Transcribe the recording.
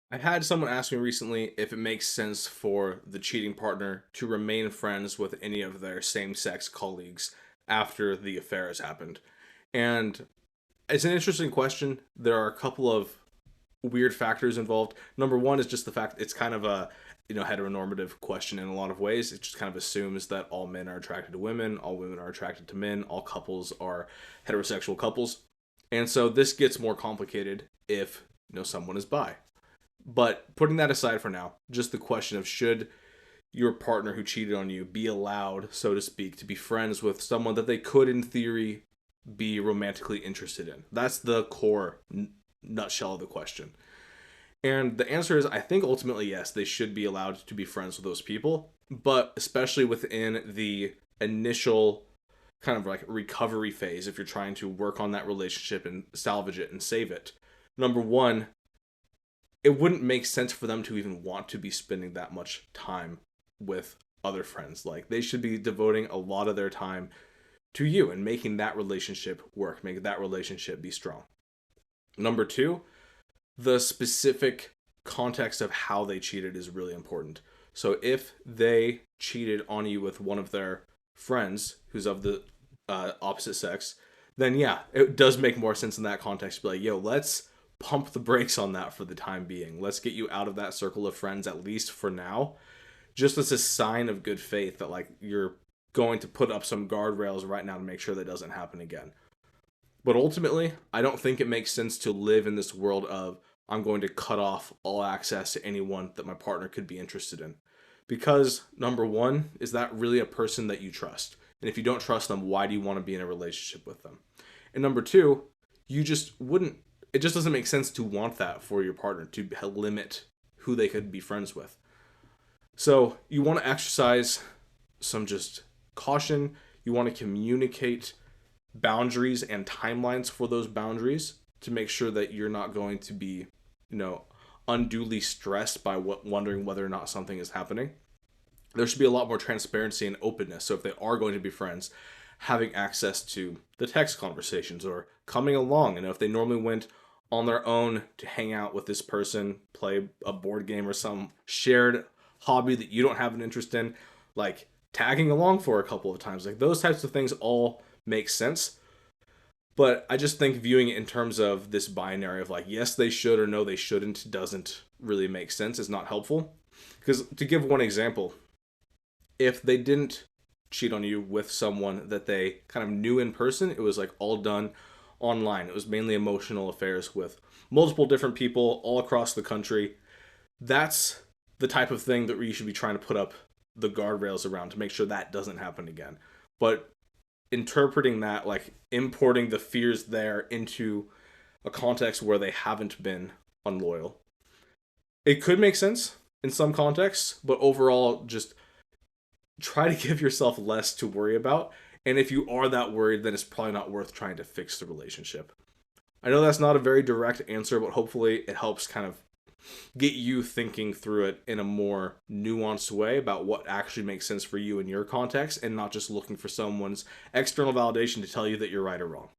I've had someone ask me recently if it makes sense for the cheating partner to remain friends with any of their same sex colleagues after the affair has happened. And it's an interesting question. There are a couple of weird factors involved. Number one is just the fact it's kind of a heteronormative question in a lot of ways. It just kind of assumes that all men are attracted to women, all women are attracted to men, all couples are heterosexual couples. And so this gets more complicated if someone is bi. But putting that aside for now, just the question of should your partner who cheated on you be allowed, so to speak, to be friends with someone that they could, in theory, be romantically interested in? That's the core nutshell of the question. And the answer is I think ultimately yes, they should be allowed to be friends with those people, but especially within the initial kind of like recovery phase, if you're trying to work on that relationship and salvage it and save it. Number one, it wouldn't make sense for them to even want to be spending that much time with other friends. Like they should be devoting a lot of their time to you and making that relationship work, make that relationship be strong. Number two, the specific context of how they cheated is really important. So if they cheated on you with one of their friends who's of the opposite sex, then yeah, it does make more sense in that context to be like, yo, let's pump the brakes on that for the time being. Let's get you out of that circle of friends, at least for now, just as a sign of good faith that like you're going to put up some guardrails right now to make sure that doesn't happen again. But ultimately, I don't think it makes sense to live in this world of I'm going to cut off all access to anyone that my partner could be interested in. Because number one, is that really a person that you trust? And if you don't trust them, why do you want to be in a relationship with them? And number two, you just wouldn't, it just doesn't make sense to want that for your partner, to limit who they could be friends with. So you want to exercise some just caution. You want to communicate boundaries and timelines for those boundaries to make sure that you're not going to be, you know, unduly stressed by wondering whether or not something is happening. There should be a lot more transparency and openness. So if they are going to be friends, having access to the text conversations or coming along. And if they normally went on their own to hang out with this person, play a board game or some shared hobby that you don't have an interest in, like tagging along for a couple of times, like those types of things all make sense. But I just think viewing it in terms of this binary of like, yes, they should or no, they shouldn't doesn't really make sense. It's not helpful. Because to give one example, if they didn't cheat on you with someone that they kind of knew in person, it was like all done online. It was mainly emotional affairs with multiple different people all across the country. That's the type of thing that you should be trying to put up the guardrails around to make sure that doesn't happen again. But interpreting that, like importing the fears there into a context where they haven't been unloyal, it could make sense in some contexts, but overall, just try to give yourself less to worry about. And if you are that worried, then it's probably not worth trying to fix the relationship. I know that's not a very direct answer, but hopefully it helps kind of get you thinking through it in a more nuanced way about what actually makes sense for you in your context and not just looking for someone's external validation to tell you that you're right or wrong.